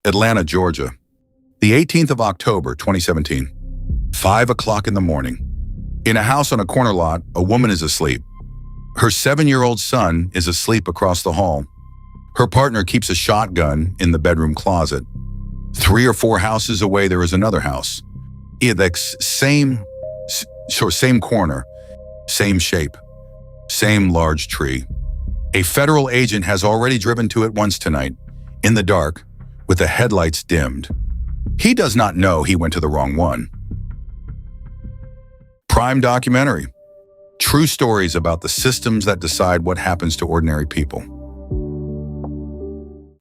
Atlanta, Georgia. The 18th of October, 2017. 5 o'clock in the morning. In a house on a corner lot, a woman is asleep. Her 7-year-old son is asleep across the hall. Her partner keeps a shotgun in the bedroom closet. 3 or 4 houses away, there is another house. Same corner, same shape, same large tree. A federal agent has already driven to it once tonight, in the dark, with the headlights dimmed. He does not know he went to the wrong one. Prime documentary. True stories about the systems that decide what happens to ordinary people.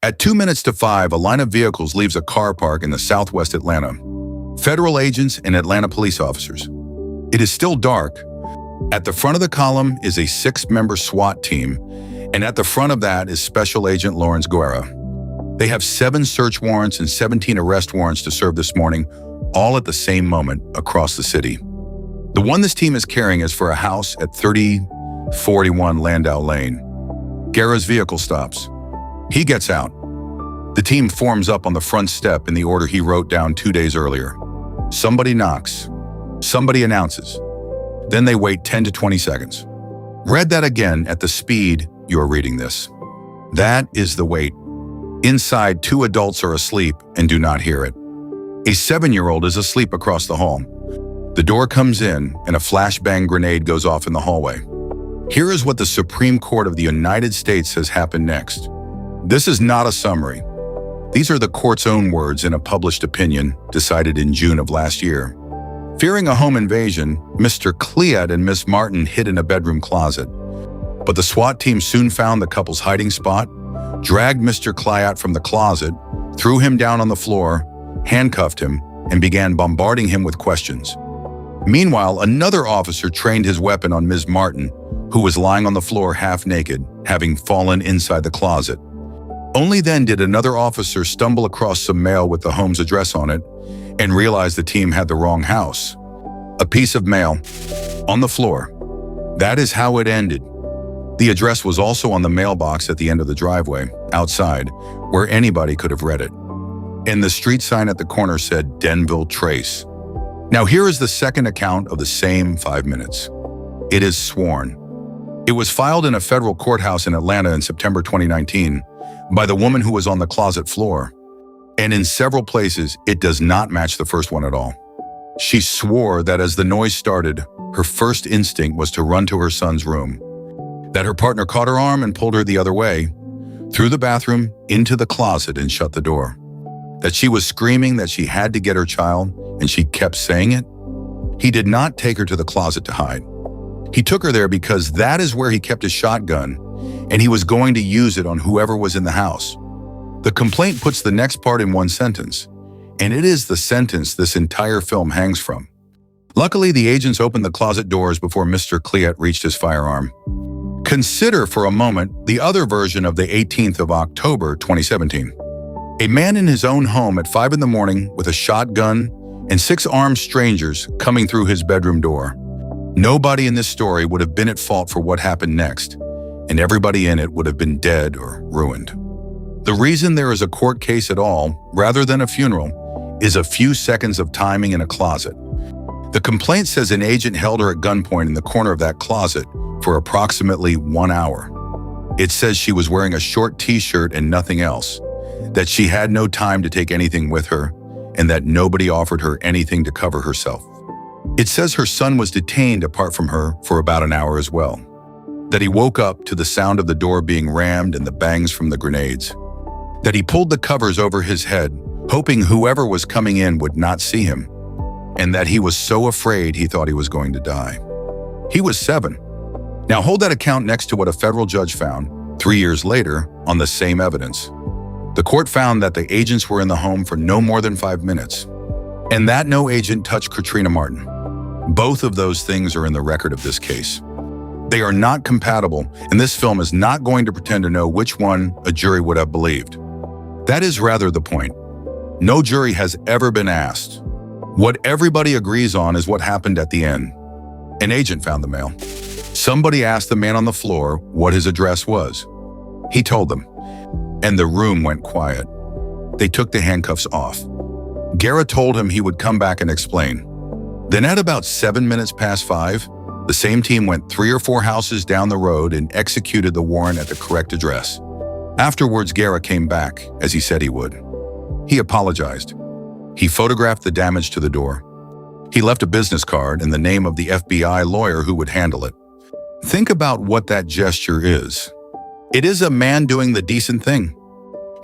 At 2 minutes to 5, a line of vehicles leaves a car park in the southwest Atlanta. Federal agents and Atlanta police officers. It is still dark. At the front of the column is a 6-member SWAT team, and at the front of that is Special Agent Lawrence Guerra. They have 7 search warrants and 17 arrest warrants to serve this morning, all at the same moment across the city. The one this team is carrying is for a house at 3041 Landau Lane. Guerra's vehicle stops. He gets out. The team forms up on the front step in the order he wrote down 2 days earlier. Somebody knocks. Somebody announces. Then they wait 10 to 20 seconds. Read that again at the speed you are reading this. That is the wait. Inside, 2 adults are asleep and do not hear it. A 7-year-old is asleep across the hall. The door comes in and a flashbang grenade goes off in the hallway. Here is what the Supreme Court of the United States says happened next. This is not a summary. These are the court's own words in a published opinion decided in June of last year. Fearing a home invasion, Mr. Cleat and Miss Martin hid in a bedroom closet. But the SWAT team soon found the couple's hiding spot, dragged Mr. Cleat from the closet, threw him down on the floor, handcuffed him, and began bombarding him with questions. Meanwhile, another officer trained his weapon on Ms. Martin, who was lying on the floor half naked, having fallen inside the closet. Only then did another officer stumble across some mail with the home's address on it and realize the team had the wrong house. A piece of mail on the floor. That is how it ended. The address was also on the mailbox at the end of the driveway, outside, where anybody could have read it. And the street sign at the corner said Denville Trace. Now here is the second account of the same 5 minutes. It is sworn. It was filed in a federal courthouse in Atlanta in September 2019 by the woman who was on the closet floor. And in several places, it does not match the first one at all. She swore that as the noise started, her first instinct was to run to her son's room, that her partner caught her arm and pulled her the other way, through the bathroom, into the closet and shut the door, that she was screaming that she had to get her child, and she kept saying it. He did not take her to the closet to hide. He took her there because that is where he kept his shotgun, and he was going to use it on whoever was in the house. The complaint puts the next part in one sentence, and it is the sentence this entire film hangs from. Luckily, the agents opened the closet doors before Mr. Cleat reached his firearm. Consider for a moment the other version of the 18th of October 2017. A man in his own home at 5 in the morning with a shotgun and 6 armed strangers coming through his bedroom door. Nobody in this story would have been at fault for what happened next, and everybody in it would have been dead or ruined. The reason there is a court case at all, rather than a funeral, is a few seconds of timing in a closet. The complaint says an agent held her at gunpoint in the corner of that closet for approximately 1 hour. It says she was wearing a short t-shirt and nothing else, that she had no time to take anything with her, and that nobody offered her anything to cover herself. It says her son was detained apart from her for about an hour as well, that he woke up to the sound of the door being rammed and the bangs from the grenades, that he pulled the covers over his head, hoping whoever was coming in would not see him, and that he was so afraid he thought he was going to die. He was 7. Now hold that account next to what a federal judge found 3 years later on the same evidence. The court found that the agents were in the home for no more than 5 minutes, and that no agent touched Katrina Martin. Both of those things are in the record of this case. They are not compatible, and this film is not going to pretend to know which one a jury would have believed. That is rather the point. No jury has ever been asked. What everybody agrees on is what happened at the end. An agent found the mail. Somebody asked the man on the floor what his address was. He told them, and the room went quiet. They took the handcuffs off. Guerra told him he would come back and explain. Then at about 7 minutes past 5, the same team went 3 or 4 houses down the road and executed the warrant at the correct address. Afterwards, Guerra came back, as he said he would. He apologized. He photographed the damage to the door. He left a business card and the name of the FBI lawyer who would handle it. Think about what that gesture is. It is a man doing the decent thing.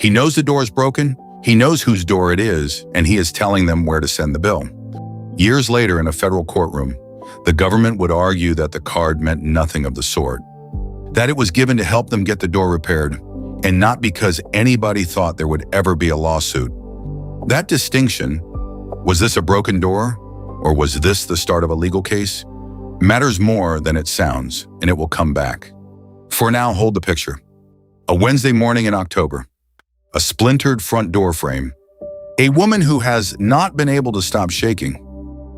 He knows the door is broken, he knows whose door it is, and he is telling them where to send the bill. Years later in a federal courtroom, the government would argue that the card meant nothing of the sort, that it was given to help them get the door repaired, and not because anybody thought there would ever be a lawsuit. That distinction, was this a broken door, or was this the start of a legal case, matters more than it sounds, and it will come back. For now, hold the picture. A Wednesday morning in October, a splintered front door frame, a woman who has not been able to stop shaking,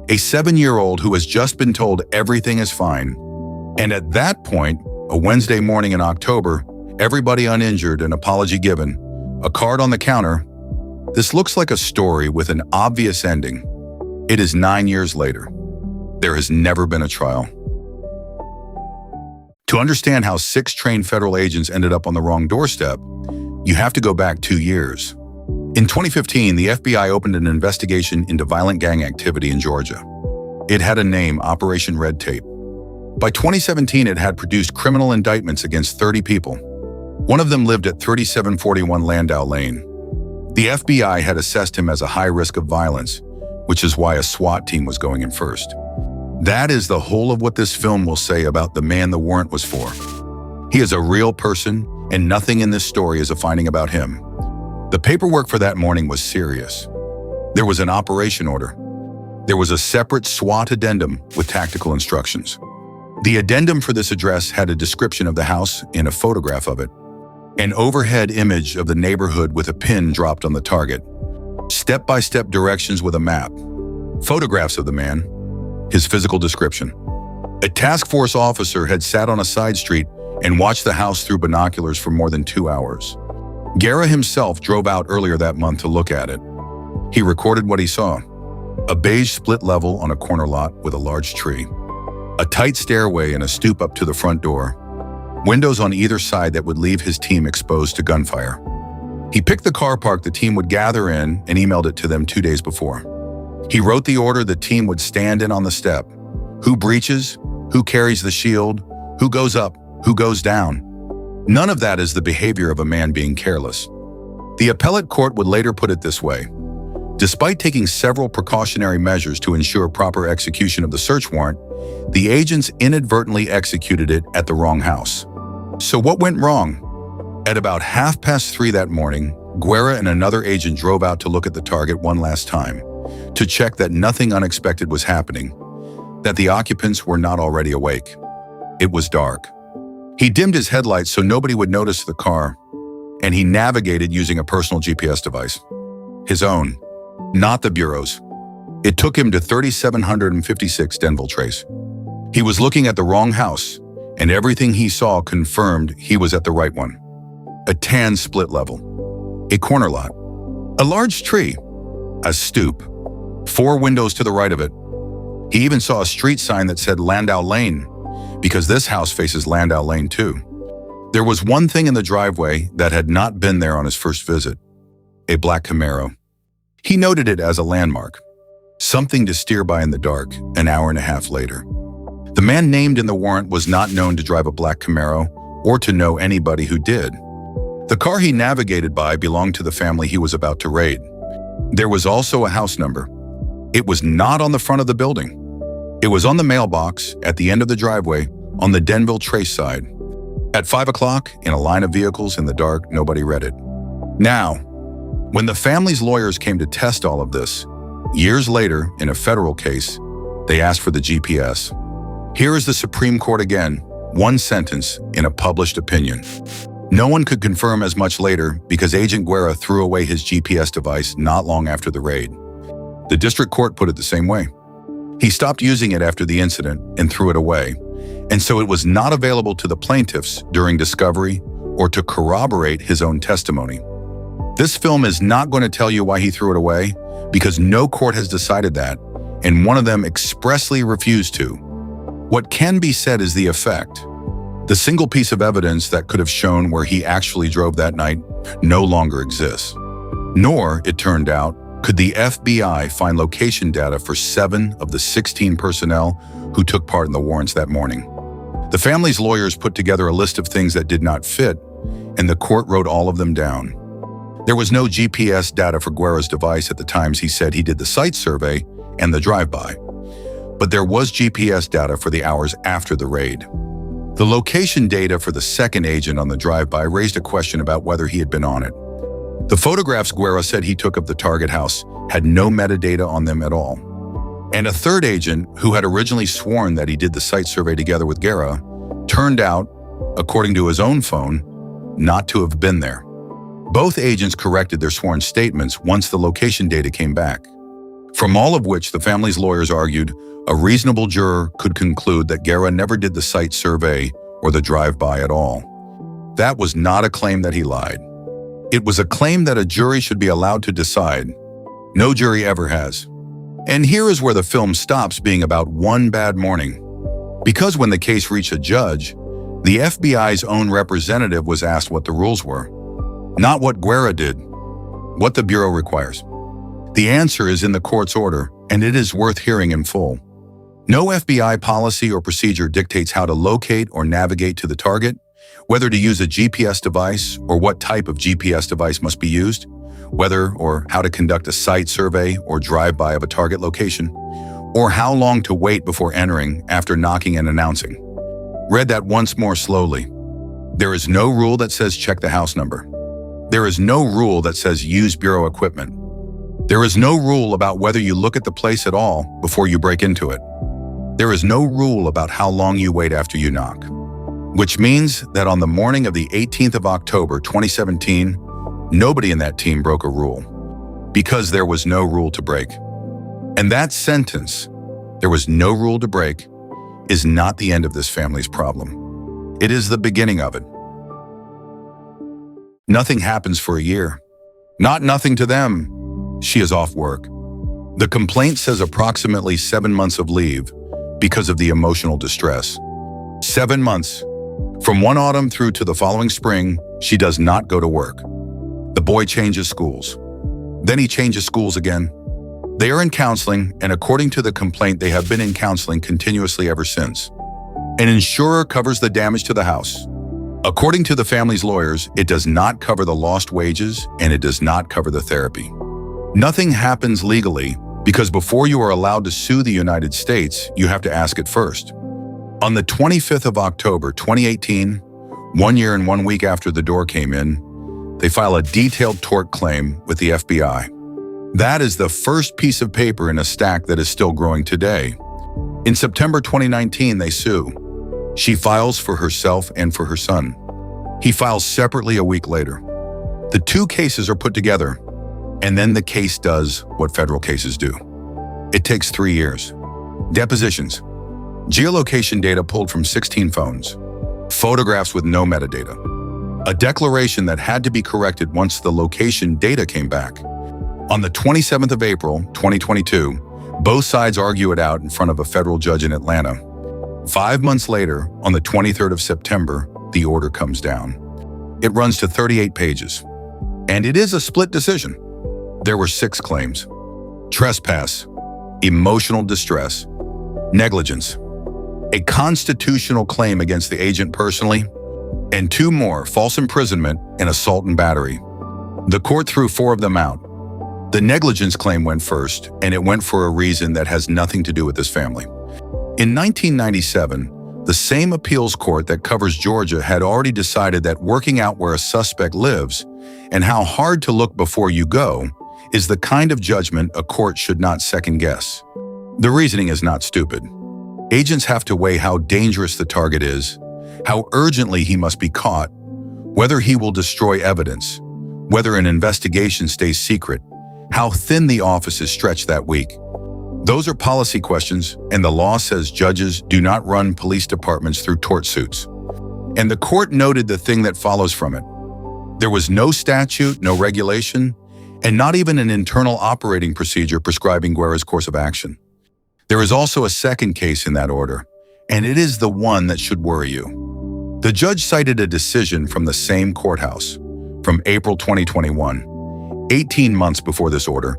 a 7-year-old who has just been told everything is fine, and at that point, a Wednesday morning in October, everybody uninjured, an apology given, a card on the counter. This looks like a story with an obvious ending. It is 9 years later. There has never been a trial. To understand how 6 trained federal agents ended up on the wrong doorstep, you have to go back 2 years. In 2015, the FBI opened an investigation into violent gang activity in Georgia. It had a name, Operation Red Tape. By 2017, it had produced criminal indictments against 30 people. One of them lived at 3741 Landau Lane. The FBI had assessed him as a high risk of violence, which is why a SWAT team was going in first. That is the whole of what this film will say about the man the warrant was for. He is a real person, and nothing in this story is a finding about him. The paperwork for that morning was serious. There was an operation order. There was a separate SWAT addendum with tactical instructions. The addendum for this address had a description of the house and a photograph of it, an overhead image of the neighborhood with a pin dropped on the target, step-by-step directions with a map, photographs of the man, his physical description. A task force officer had sat on a side street and watched the house through binoculars for more than 2 hours. Guerra himself drove out earlier that month to look at it. He recorded what he saw: a beige split level on a corner lot with a large tree, a tight stairway and a stoop up to the front door, windows on either side that would leave his team exposed to gunfire. He picked the car park the team would gather in and emailed it to them 2 days before. He wrote the order the team would stand in on the step: who breaches, who carries the shield, who goes up, who goes down. None of that is the behavior of a man being careless. The appellate court would later put it this way: despite taking several precautionary measures to ensure proper execution of the search warrant, the agents inadvertently executed it at the wrong house. So what went wrong? At about 3:30 that morning, Guerra and another agent drove out to look at the target one last time, to check that nothing unexpected was happening, that the occupants were not already awake. It was dark. He dimmed his headlights so nobody would notice the car, and he navigated using a personal GPS device. His own, not the Bureau's. It took him to 3756 Denville Trace. He was looking at the wrong house, and everything he saw confirmed he was at the right one. A tan split level, a corner lot, a large tree, a stoop, 4 windows to the right of it. He even saw a street sign that said Landau Lane, because this house faces Landau Lane too. There was one thing in the driveway that had not been there on his first visit: a black Camaro. He noted it as a landmark, something to steer by in the dark an hour and a half later. The man named in the warrant was not known to drive a black Camaro or to know anybody who did. The car he navigated by belonged to the family he was about to raid. There was also a house number. It was not on the front of the building. It was on the mailbox at the end of the driveway on the Denville Trace side. At 5 o'clock, in a line of vehicles in the dark, nobody read it. Now, when the family's lawyers came to test all of this, years later in a federal case, they asked for the GPS. Here is the Supreme Court again, one sentence in a published opinion. No one could confirm as much later because Agent Guerra threw away his GPS device not long after the raid. The district court put it the same way. He stopped using it after the incident and threw it away, and so it was not available to the plaintiffs during discovery or to corroborate his own testimony. This film is not going to tell you why he threw it away, because no court has decided that, and one of them expressly refused to. What can be said is the effect. The single piece of evidence that could have shown where he actually drove that night no longer exists. Nor, it turned out, could the FBI find location data for 7 of the 16 personnel who took part in the warrants that morning. The family's lawyers put together a list of things that did not fit, and the court wrote all of them down. There was no GPS data for Guerra's device at the times he said he did the site survey and the drive-by, but there was GPS data for the hours after the raid. The location data for the second agent on the drive-by raised a question about whether he had been on it. The photographs Guerra said he took of the target house had no metadata on them at all. And a third agent, who had originally sworn that he did the site survey together with Guerra, turned out, according to his own phone, not to have been there. Both agents corrected their sworn statements once the location data came back. From all of which the family's lawyers argued, a reasonable juror could conclude that Guerra never did the site survey or the drive-by at all. That was not a claim that he lied. It was a claim that a jury should be allowed to decide. No jury ever has. And here is where the film stops being about one bad morning. Because when the case reached a judge, the FBI's own representative was asked what the rules were. Not what Guerra did, what the Bureau requires. The answer is in the court's order, and it is worth hearing in full. No FBI policy or procedure dictates how to locate or navigate to the target, whether to use a GPS device or what type of GPS device must be used, whether or how to conduct a site survey or drive-by of a target location, or how long to wait before entering after knocking and announcing. Read that once more slowly. There is no rule that says check the house number. There is no rule that says use Bureau equipment. There is no rule about whether you look at the place at all before you break into it. There is no rule about how long you wait after you knock. Which means that on the morning of the 18th of October, 2017, nobody in that team broke a rule, because there was no rule to break. And that sentence, there was no rule to break, is not the end of this family's problem. It is the beginning of it. Nothing happens for a year. Not nothing to them. She is off work. The complaint says approximately 7 months of leave because of the emotional distress. 7 months. From one autumn through to the following spring, she does not go to work. The boy changes schools. Then he changes schools again. They are in counseling, and according to the complaint, they have been in counseling continuously ever since. An insurer covers the damage to the house. According to the family's lawyers, it does not cover the lost wages, and it does not cover the therapy. Nothing happens legally, because before you are allowed to sue the United States, you have to ask it first. On the 25th of October, 2018, 1 year and 1 week after the door came in, they file a detailed tort claim with the FBI. That is the first piece of paper in a stack that is still growing today. In September 2019, they sue. She files for herself and for her son. He files separately a week later. The two cases are put together, and then the case does what federal cases do. It takes 3 years. Depositions. Geolocation data pulled from 16 phones. Photographs with no metadata. A declaration that had to be corrected once the location data came back. On the 27th of April, 2022, both sides argue it out in front of a federal judge in Atlanta. 5 months later, on the 23rd of September, the order comes down. It runs to 38 pages. And it is a split decision. There were 6 claims: trespass, emotional distress, negligence, a constitutional claim against the agent personally, and 2 more, false imprisonment and assault and battery. The court threw 4 of them out. The negligence claim went first, and it went for a reason that has nothing to do with this family. In 1997, the same appeals court that covers Georgia had already decided that working out where a suspect lives and how hard to look before you go is the kind of judgment a court should not second-guess. The reasoning is not stupid. Agents have to weigh how dangerous the target is, how urgently he must be caught, whether he will destroy evidence, whether an investigation stays secret, how thin the office is stretched that week. Those are policy questions, and the law says judges do not run police departments through tort suits. And the court noted the thing that follows from it. There was no statute, no regulation, and not even an internal operating procedure prescribing Guerra's course of action. There is also a second case in that order, and it is the one that should worry you. The judge cited a decision from the same courthouse from April 2021, 18 months before this order,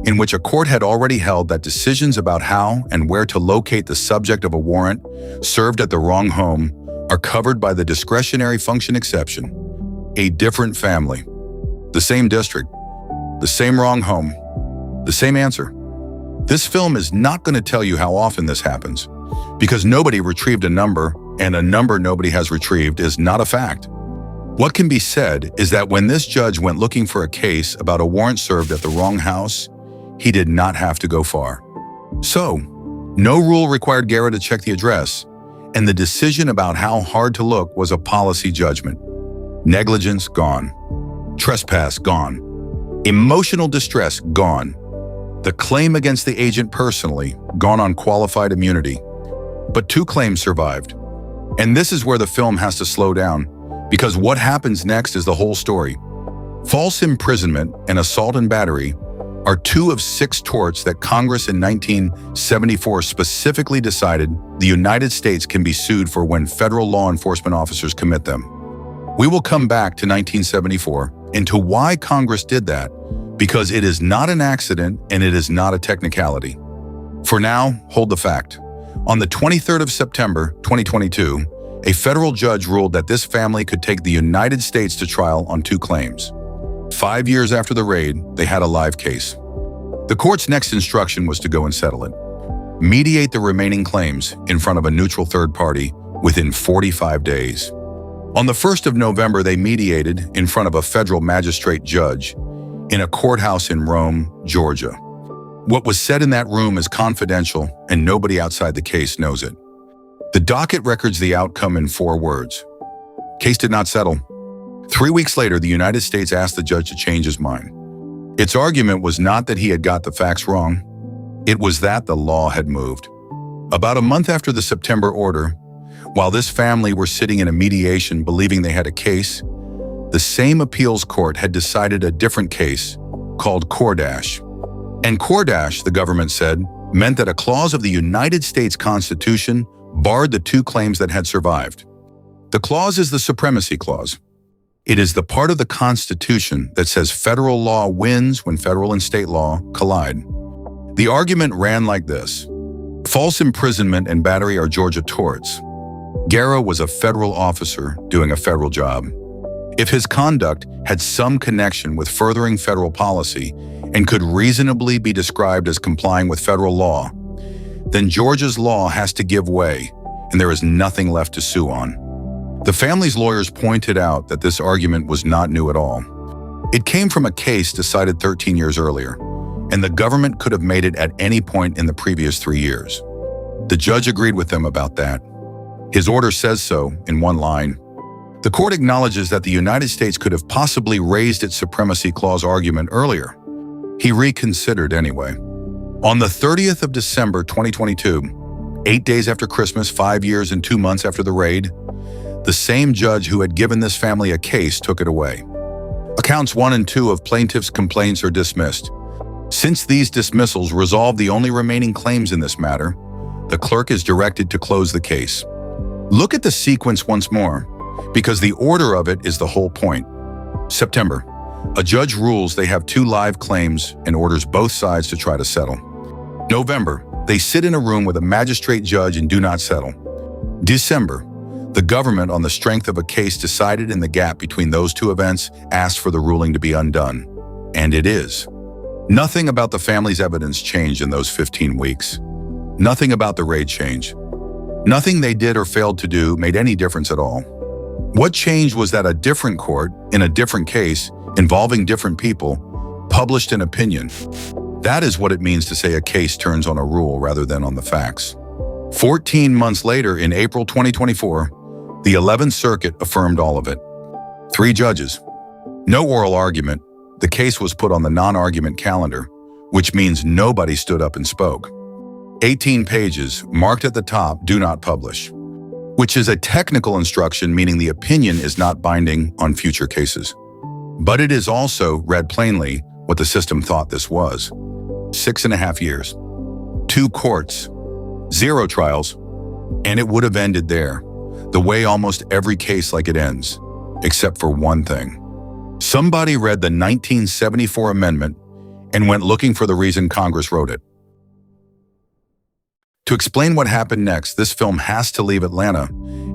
in which a court had already held that decisions about how and where to locate the subject of a warrant served at the wrong home are covered by the discretionary function exception. A different family, the same district, the same wrong home, the same answer. This film is not going to tell you how often this happens, because nobody retrieved a number, and a number nobody has retrieved is not a fact. What can be said is that when this judge went looking for a case about a warrant served at the wrong house, he did not have to go far. So, no rule required Guerra to check the address, and the decision about how hard to look was a policy judgment. Negligence, gone. Trespass, gone. Emotional distress, gone. The claim against the agent personally, gone on qualified immunity. But 2 claims survived. And this is where the film has to slow down, because what happens next is the whole story. False imprisonment and assault and battery are 2 of 6 torts that Congress in 1974 specifically decided the United States can be sued for when federal law enforcement officers commit them. We will come back to 1974 and to why Congress did that, because it is not an accident and it is not a technicality. For now, hold the fact. On the 23rd of September, 2022, a federal judge ruled that this family could take the United States to trial on 2 claims. 5 years after the raid, they had a live case. The court's next instruction was to go and settle it. Mediate the remaining claims in front of a neutral third party within 45 days. On the 1st of November, they mediated in front of a federal magistrate judge in a courthouse in Rome, Georgia. What was said in that room is confidential, and nobody outside the case knows it. The docket records the outcome in 4 words. Case did not settle. 3 weeks later, the United States asked the judge to change his mind. Its argument was not that he had got the facts wrong. It was that the law had moved. About a month after the September order, while this family were sitting in a mediation believing they had a case, the same appeals court had decided a different case called Cordash. And Cordash, the government said, meant that a clause of the United States Constitution barred the 2 claims that had survived. The clause is the Supremacy Clause. It is the part of the Constitution that says federal law wins when federal and state law collide. The argument ran like this. False imprisonment and battery are Georgia torts. Guerra was a federal officer doing a federal job. If his conduct had some connection with furthering federal policy and could reasonably be described as complying with federal law, then Georgia's law has to give way, and there is nothing left to sue on. The family's lawyers pointed out that this argument was not new at all. It came from a case decided 13 years earlier, and the government could have made it at any point in the previous 3 years. The judge agreed with them about that. His order says so in one line. The court acknowledges that the United States could have possibly raised its Supremacy Clause argument earlier. He reconsidered anyway. On the 30th of December 2022, 8 days after Christmas, 5 years and 2 months after the raid, the same judge who had given this family a case took it away. Counts 1 and 2 of plaintiff's complaints are dismissed. Since these dismissals resolve the only remaining claims in this matter, the clerk is directed to close the case. Look at the sequence once more, because the order of it is the whole point. September, a judge rules they have 2 live claims and orders both sides to try to settle. November, they sit in a room with a magistrate judge and do not settle. December, the government, on the strength of a case decided in the gap between those 2 events, asked for the ruling to be undone. And it is. Nothing about the family's evidence changed in those 15 weeks. Nothing about the raid changed. Nothing they did or failed to do made any difference at all. What changed was that a different court, in a different case, involving different people, published an opinion. That is what it means to say a case turns on a rule rather than on the facts. 14 months later, in April 2024, the 11th Circuit affirmed all of it. 3 judges. No oral argument. The case was put on the non-argument calendar, which means nobody stood up and spoke. 18 pages, marked at the top, do not publish, which is a technical instruction meaning the opinion is not binding on future cases. But it is also, read plainly, what the system thought this was. 6.5 years, 2 courts, 0 trials, and it would have ended there, the way almost every case like it ends, except for one thing. Somebody read the 1974 amendment and went looking for the reason Congress wrote it. To explain what happened next, this film has to leave Atlanta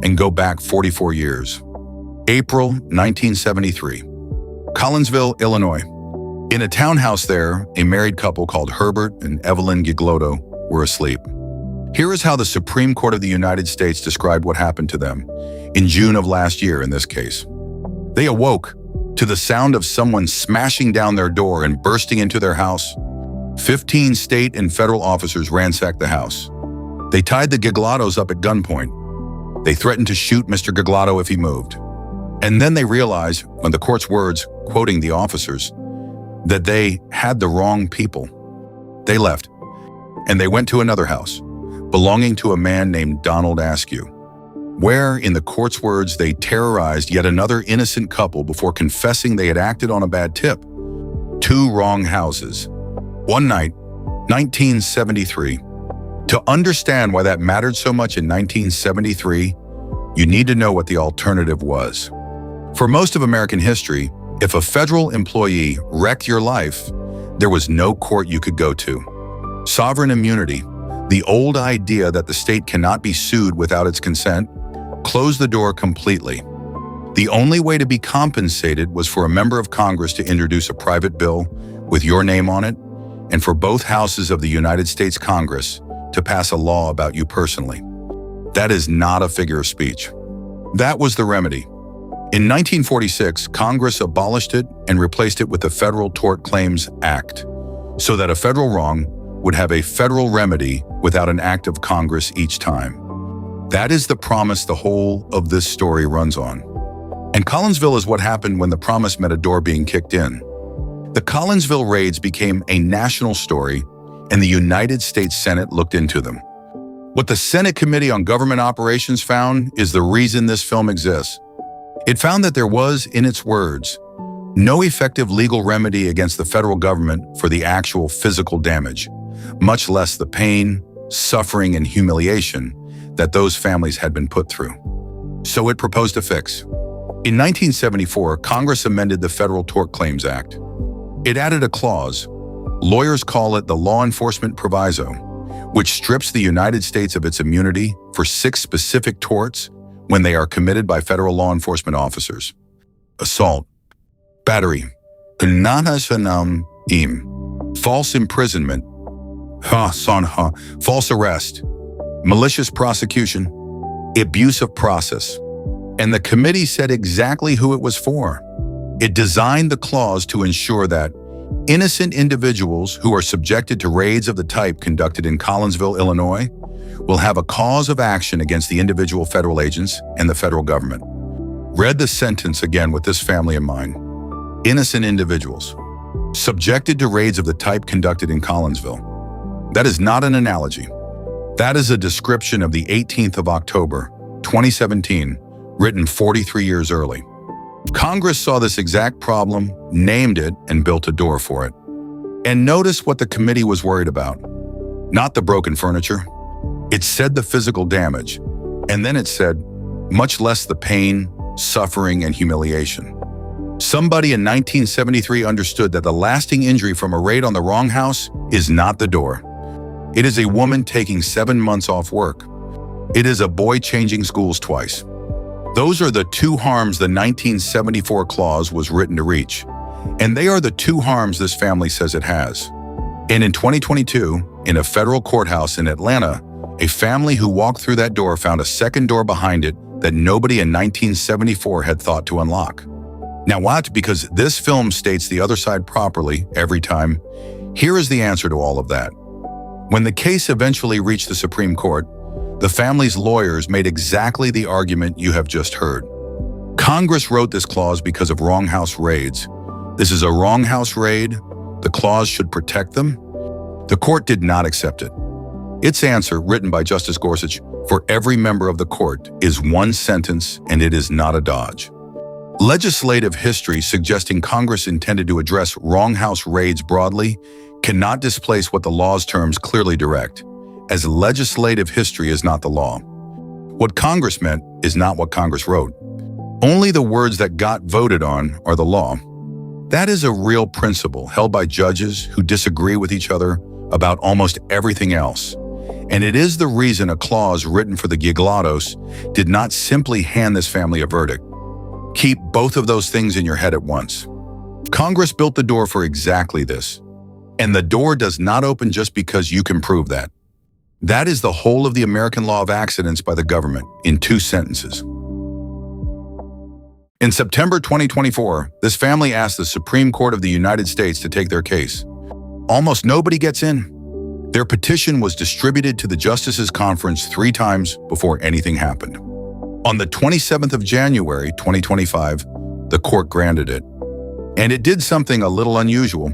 and go back 44 years. April 1973, Collinsville, Illinois. In a townhouse there, a married couple called Herbert and Evelyn Giglotto were asleep. Here is how the Supreme Court of the United States described what happened to them in June of last year in this case. They awoke to the sound of someone smashing down their door and bursting into their house. 15 state and federal officers ransacked the house. They tied the Giglottos up at gunpoint. They threatened to shoot Mr. Giglotto if he moved. And then they realized, when the court's words, quoting the officers, that they had the wrong people. They left, and they went to another house, belonging to a man named Donald Askew, where, in the court's words, they terrorized yet another innocent couple before confessing they had acted on a bad tip. 2 wrong houses. One night, 1973. To understand why that mattered so much in 1973, you need to know what the alternative was. For most of American history, if a federal employee wrecked your life, there was no court you could go to. Sovereign immunity, the old idea that the state cannot be sued without its consent, closed the door completely. The only way to be compensated was for a member of Congress to introduce a private bill with your name on it, and for both houses of the United States Congress to pass a law about you personally. That is not a figure of speech. That was the remedy. In 1946, Congress abolished it and replaced it with the Federal Tort Claims Act, so that a federal wrong would have a federal remedy without an act of Congress each time. That is the promise the whole of this story runs on. And Collinsville is what happened when the promise met a door being kicked in. The Collinsville raids became a national story, and the United States Senate looked into them. What the Senate Committee on Government Operations found is the reason this film exists. It found that there was, in its words, no effective legal remedy against the federal government for the actual physical damage, much less the pain, suffering, and humiliation that those families had been put through. So it proposed a fix. In 1974, Congress amended the Federal Tort Claims Act. It added a clause, lawyers call it the law enforcement proviso, which strips the United States of its immunity for 6 specific torts when they are committed by federal law enforcement officers: assault, battery, false imprisonment, false arrest, malicious prosecution, abuse of process. And the committee said exactly who it was for. It designed the clause to ensure that innocent individuals who are subjected to raids of the type conducted in Collinsville, Illinois, will have a cause of action against the individual federal agents and the federal government. Read the sentence again with this family in mind. Innocent individuals, subjected to raids of the type conducted in Collinsville. That is not an analogy. That is a description of the 18th of October, 2017, written 43 years early. Congress saw this exact problem, named it, and built a door for it. And notice what the committee was worried about. Not the broken furniture. It said the physical damage, and then it said, much less the pain, suffering, and humiliation. Somebody in 1973 understood that the lasting injury from a raid on the wrong house is not the door. It is a woman taking 7 months off work. It is a boy changing schools twice. Those are the 2 harms the 1974 clause was written to reach, and they are the 2 harms this family says it has. And in 2022, in a federal courthouse in Atlanta, a family who walked through that door found a second door behind it that nobody in 1974 had thought to unlock. Now what? Because this film states the other side properly every time. Here is the answer to all of that. When the case eventually reached the Supreme Court, the family's lawyers made exactly the argument you have just heard. Congress wrote this clause because of wrong house raids. This is a wrong house raid. The clause should protect them. The court did not accept it. Its answer, written by Justice Gorsuch for every member of the court, is one sentence, and it is not a dodge. Legislative history suggesting Congress intended to address wrong house raids broadly cannot displace what the law's terms clearly direct, as legislative history is not the law. What Congress meant is not what Congress wrote. Only the words that got voted on are the law. That is a real principle held by judges who disagree with each other about almost everything else. And it is the reason a clause written for the Gigolatos did not simply hand this family a verdict. Keep both of those things in your head at once. Congress built the door for exactly this. And the door does not open just because you can prove that. That is the whole of the American law of accidents by the government in 2 sentences. In September 2024, this family asked the Supreme Court of the United States to take their case. Almost nobody gets in. Their petition was distributed to the Justices' Conference 3 times before anything happened. On the 27th of January 2025, the court granted it. And it did something a little unusual.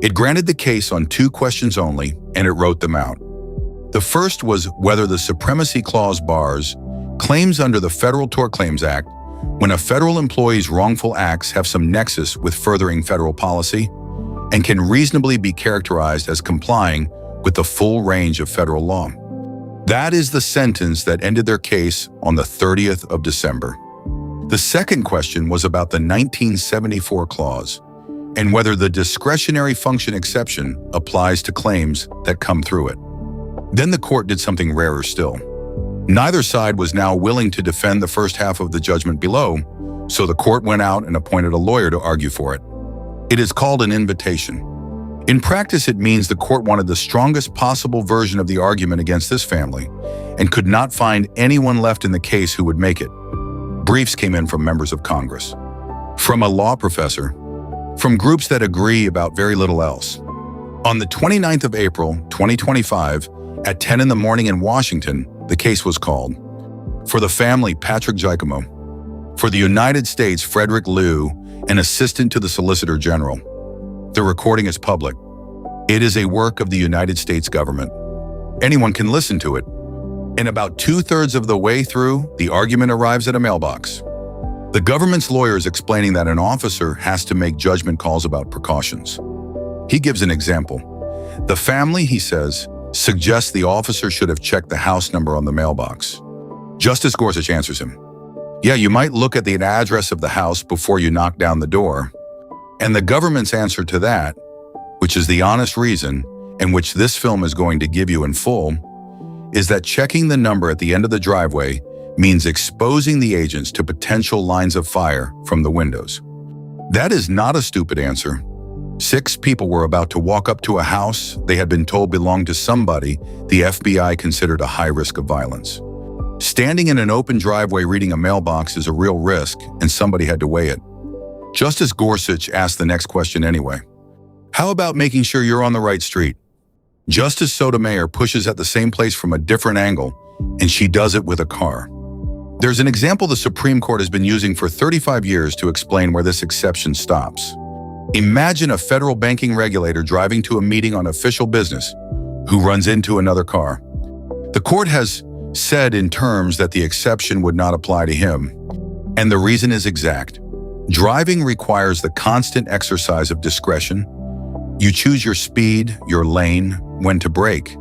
It granted the case on 2 questions only, and it wrote them out. The first was whether the Supremacy Clause bars claims under the Federal Tort Claims Act when a federal employee's wrongful acts have some nexus with furthering federal policy and can reasonably be characterized as complying with the full range of federal law. That is the sentence that ended their case on the 30th of December. The second question was about the 1974 clause and whether the discretionary function exception applies to claims that come through it. Then the court did something rarer still. Neither side was now willing to defend the first half of the judgment below, so the court went out and appointed a lawyer to argue for it. It is called an invitation. In practice, it means the court wanted the strongest possible version of the argument against this family and could not find anyone left in the case who would make it. Briefs came in from members of Congress, from a law professor, from groups that agree about very little else. On the 29th of April, 2025, at 10 in the morning in Washington, the case was called. For the family, Patrick Giacomo. For the United States, Frederick Liu, an assistant to the Solicitor General. The recording is public. It is a work of the United States government. Anyone can listen to it. And about 2/3 of the way through, the argument arrives at a mailbox. The government's lawyer is explaining that an officer has to make judgment calls about precautions. He gives an example. The family, he says, suggests the officer should have checked the house number on the mailbox. Justice Gorsuch answers him. Yeah, you might look at the address of the house before you knock down the door. And the government's answer to that, which is the honest reason, and which this film is going to give you in full, is that checking the number at the end of the driveway means exposing the agents to potential lines of fire from the windows. That is not a stupid answer. 6 people were about to walk up to a house they had been told belonged to somebody the FBI considered a high risk of violence. Standing in an open driveway reading a mailbox is a real risk, and somebody had to weigh it. Justice Gorsuch asked the next question anyway. How about making sure you're on the right street? Justice Sotomayor pushes at the same place from a different angle, and she does it with a car. There's an example the Supreme Court has been using for 35 years to explain where this exception stops. Imagine a federal banking regulator driving to a meeting on official business who runs into another car. The court has said in terms that the exception would not apply to him, and the reason is exact. Driving requires the constant exercise of discretion. You choose your speed, your lane, when to brake.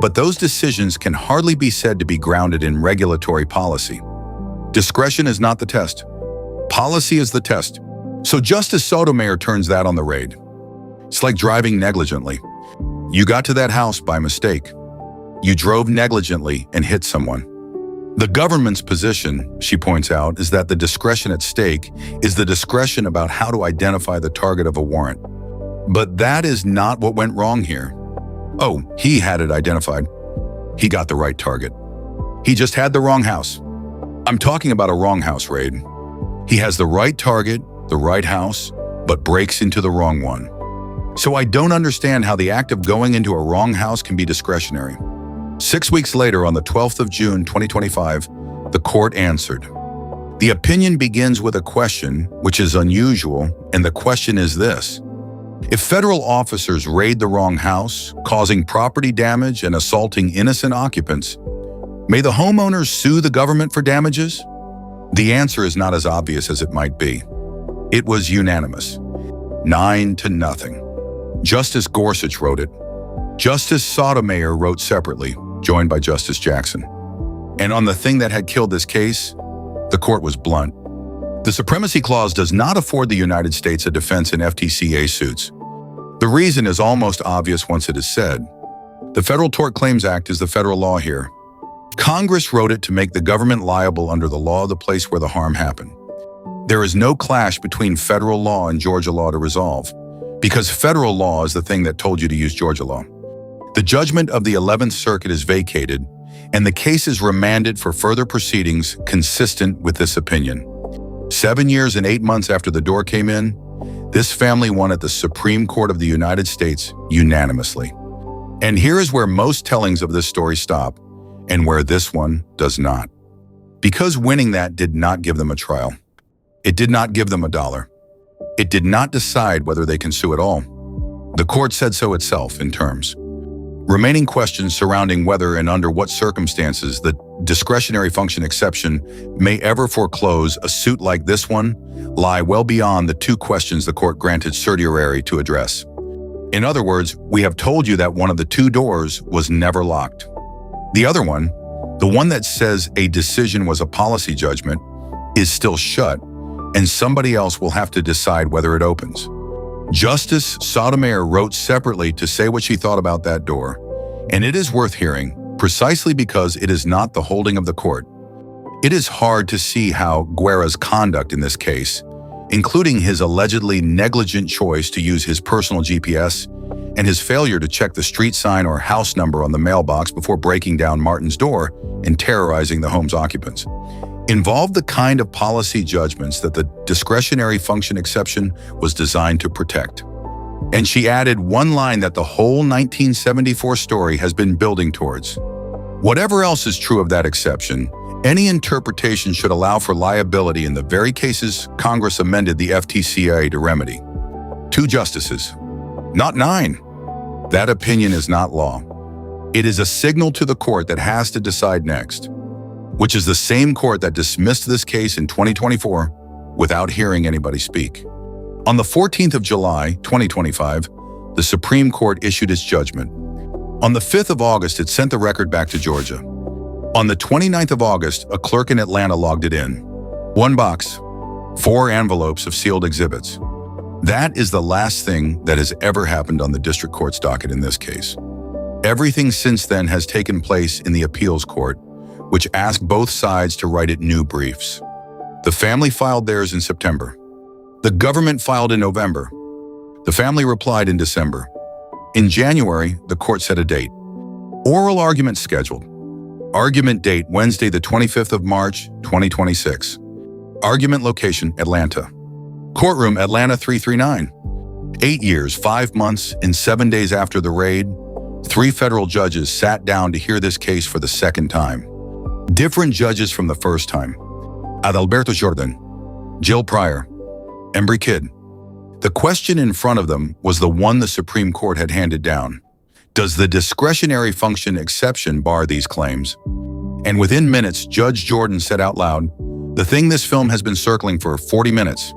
But those decisions can hardly be said to be grounded in regulatory policy. Discretion is not the test. Policy is the test. So Justice Sotomayor turns that on the raid. It's like driving negligently. You got to that house by mistake. You drove negligently and hit someone. The government's position, she points out, is that the discretion at stake is the discretion about how to identify the target of a warrant. But that is not what went wrong here. Oh, he had it identified. He got the right target. He just had the wrong house. I'm talking about a wrong house raid. He has the right target, the right house, but breaks into the wrong one. So I don't understand how the act of going into a wrong house can be discretionary. 6 weeks later, on the 12th of June, 2025, the court answered. The opinion begins with a question, which is unusual, and the question is this. If federal officers raid the wrong house, causing property damage and assaulting innocent occupants, may the homeowners sue the government for damages? The answer is not as obvious as it might be. It was unanimous. 9-0. Justice Gorsuch wrote it. Justice Sotomayor wrote separately, joined by Justice Jackson. And on the thing that had killed this case, the court was blunt. The Supremacy Clause does not afford the United States a defense in FTCA suits. The reason is almost obvious once it is said. The Federal Tort Claims Act is the federal law here. Congress wrote it to make the government liable under the law of the place where the harm happened. There is no clash between federal law and Georgia law to resolve, because federal law is the thing that told you to use Georgia law. The judgment of the 11th Circuit is vacated, and the case is remanded for further proceedings consistent with this opinion. 7 years and 8 months after the door came in, this family won at the Supreme Court of the United States unanimously. And here is where most tellings of this story stop, and where this one does not. Because winning that did not give them a trial. It did not give them $1. It did not decide whether they can sue at all. The court said so itself in terms. Remaining questions surrounding whether and under what circumstances the discretionary function exception may ever foreclose a suit like this one lie well beyond the 2 questions the court granted certiorari to address. In other words, we have told you that one of the 2 doors was never locked. The other one, the one that says a decision was a policy judgment, is still shut, and somebody else will have to decide whether it opens. Justice Sotomayor wrote separately to say what she thought about that door, and it is worth hearing, precisely because it is not the holding of the court. It is hard to see how Guerra's conduct in this case, including his allegedly negligent choice to use his personal GPS and his failure to check the street sign or house number on the mailbox before breaking down Martin's door and terrorizing the home's occupants, involved the kind of policy judgments that the discretionary function exception was designed to protect. And she added one line that the whole 1974 story has been building towards. Whatever else is true of that exception, any interpretation should allow for liability in the very cases Congress amended the FTCA to remedy. 2 justices, not 9. That opinion is not law. It is a signal to the court that has to decide next, which is the same court that dismissed this case in 2024 without hearing anybody speak. On the 14th of July, 2025, the Supreme Court issued its judgment. On the 5th of August, it sent the record back to Georgia. On the 29th of August, a clerk in Atlanta logged it in. 1 box, 4 envelopes of sealed exhibits. That is the last thing that has ever happened on the district court's docket in this case. Everything since then has taken place in the appeals court, which asked both sides to write it new briefs. The family filed theirs in September. The government filed in November. The family replied in December. In January, the court set a date. Oral argument scheduled. Argument date Wednesday, the 25th of March, 2026. Argument location, Atlanta. Courtroom, Atlanta 339. 8 years, 5 months, and 7 days after the raid, 3 federal judges sat down to hear this case for the second time. Different judges from the first time. Adalberto Jordan, Jill Pryor, Embry Kidd. The question in front of them was the one the Supreme Court had handed down. Does the discretionary function exception bar these claims? And within minutes, Judge Jordan said out loud, "The thing this film has been circling for 40 minutes.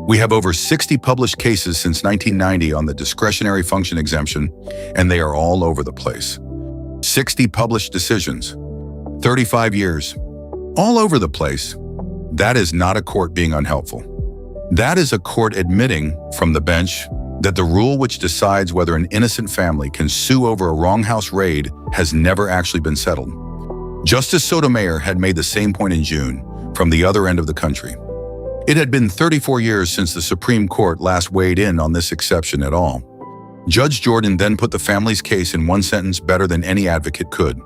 We have over 60 published cases since 1990 on the discretionary function exemption, and they are all over the place. 60 published decisions. 35 years. All over the place. That is not a court being unhelpful. That is a court admitting from the bench that the rule which decides whether an innocent family can sue over a wrong house raid has never actually been settled." Justice Sotomayor had made the same point in June from the other end of the country. It had been 34 years since the Supreme Court last weighed in on this exception at all. Judge Jordan then put the family's case in one sentence better than any advocate could.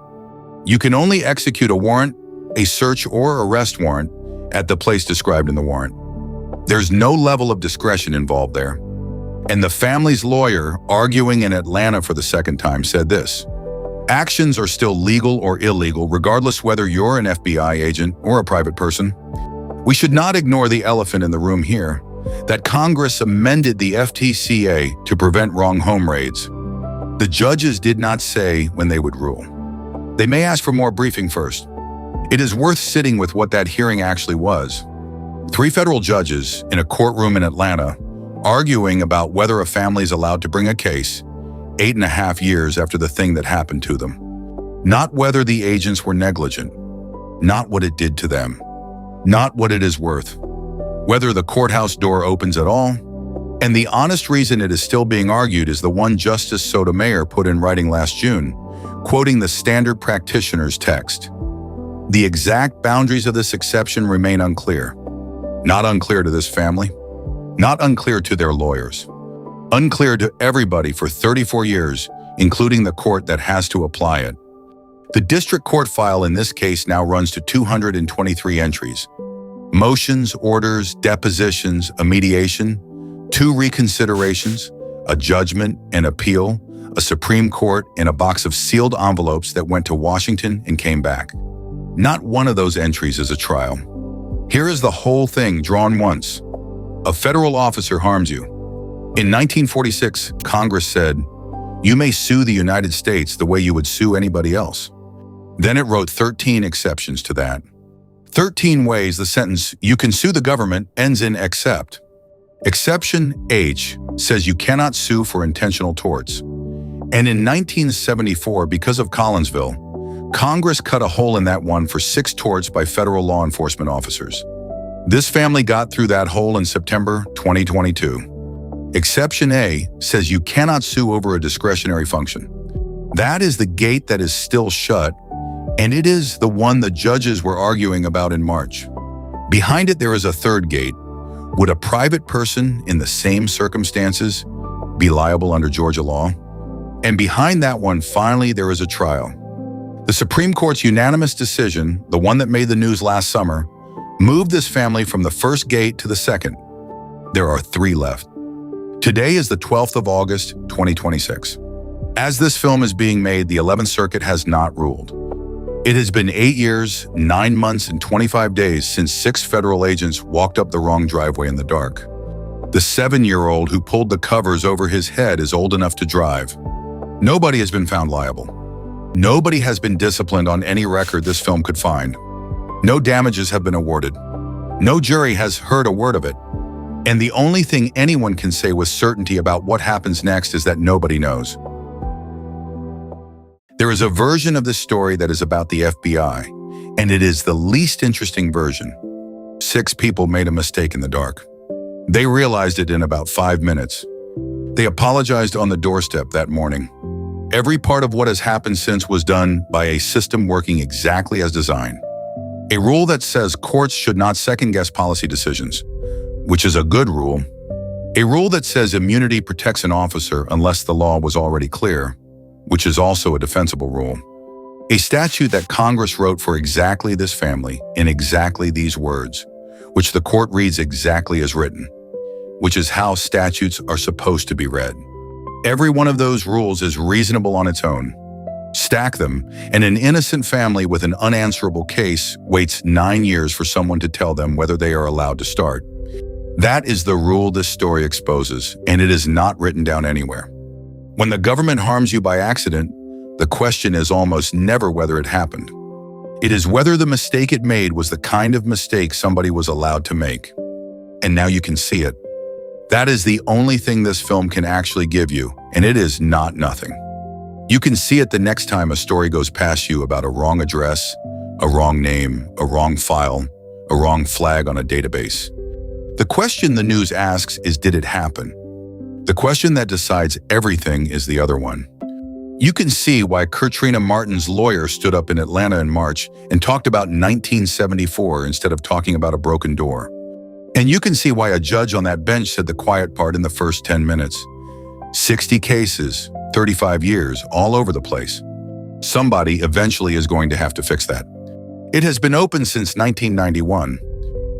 You can only execute a warrant, a search or arrest warrant at the place described in the warrant. There's no level of discretion involved there. And the family's lawyer, arguing in Atlanta for the second time, said this: "Actions are still legal or illegal, regardless whether you're an FBI agent or a private person. We should not ignore the elephant in the room here, that Congress amended the FTCA to prevent wrong home raids. The judges did not say when they would rule. They may ask for more briefing first. It is worth sitting with what that hearing actually was. 3 federal judges in a courtroom in Atlanta arguing about whether a family is allowed to bring a case 8.5 years after the thing that happened to them. Not whether the agents were negligent, not what it did to them, not what it is worth, whether the courthouse door opens at all, and the honest reason it is still being argued is the one Justice Sotomayor put in writing last June, quoting the standard practitioner's text. The exact boundaries of this exception remain unclear. Not unclear to this family, not unclear to their lawyers, unclear to everybody for 34 years, including the court that has to apply it. The district court file in this case now runs to 223 entries. Motions, orders, depositions, a mediation, 2 reconsiderations, a judgment, an appeal, a Supreme Court, and a box of sealed envelopes that went to Washington and came back. Not one of those entries is a trial. Here is the whole thing drawn once. A federal officer harms you. In 1946, Congress said, "You may sue the United States the way you would sue anybody else." Then it wrote 13 exceptions to that. 13 ways the sentence, "You can sue the government," ends in except. Exception H says you cannot sue for intentional torts. And in 1974, because of Collinsville, Congress cut a hole in that one for 6 torts by federal law enforcement officers. This family got through that hole in September 2022. Exception A says you cannot sue over a discretionary function. That is the gate that is still shut, and it is the one the judges were arguing about in March. Behind it, there is a third gate. Would a private person in the same circumstances be liable under Georgia law? And behind that one, finally, there is a trial. The Supreme Court's unanimous decision, the one that made the news last summer, moved this family from the first gate to the second. There are 3 left. Today is the 12th of August, 2026. As this film is being made, the 11th Circuit has not ruled. It has been 8 years, 9 months, and 25 days since 6 federal agents walked up the wrong driveway in the dark. The 7-year-old who pulled the covers over his head is old enough to drive. Nobody has been found liable. Nobody has been disciplined on any record this film could find. No damages have been awarded. No jury has heard a word of it. And the only thing anyone can say with certainty about what happens next is that nobody knows. There is a version of this story that is about the FBI, and it is the least interesting version. 6 people made a mistake in the dark. They realized it in about 5 minutes. They apologized on the doorstep that morning. Every part of what has happened since was done by a system working exactly as designed. A rule that says courts should not second-guess policy decisions, which is a good rule. A rule that says immunity protects an officer unless the law was already clear, which is also a defensible rule. A statute that Congress wrote for exactly this family in exactly these words, which the court reads exactly as written, which is how statutes are supposed to be read. Every one of those rules is reasonable on its own. Stack them, and an innocent family with an unanswerable case waits 9 years for someone to tell them whether they are allowed to start. That is the rule this story exposes, and it is not written down anywhere. When the government harms you by accident, the question is almost never whether it happened. It is whether the mistake it made was the kind of mistake somebody was allowed to make. And now you can see it. That is the only thing this film can actually give you, and it is not nothing. You can see it the next time a story goes past you about a wrong address, a wrong name, a wrong file, a wrong flag on a database. The question the news asks is, did it happen? The question that decides everything is the other one. You can see why Katrina Martin's lawyer stood up in Atlanta in March and talked about 1974 instead of talking about a broken door. And you can see why a judge on that bench said the quiet part in the first 10 minutes. 60 cases, 35 years, all over the place. Somebody eventually is going to have to fix that. It has been open since 1991.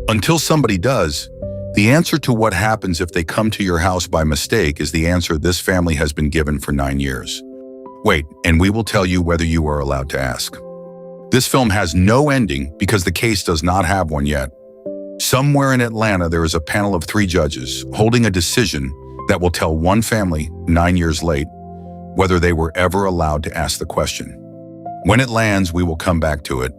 Until somebody does, the answer to what happens if they come to your house by mistake is the answer this family has been given for 9 years. Wait, and we will tell you whether you are allowed to ask. This film has no ending because the case does not have one yet. Somewhere in Atlanta, there is a panel of 3 judges holding a decision that will tell one family 9 years late whether they were ever allowed to ask the question. When it lands, we will come back to it,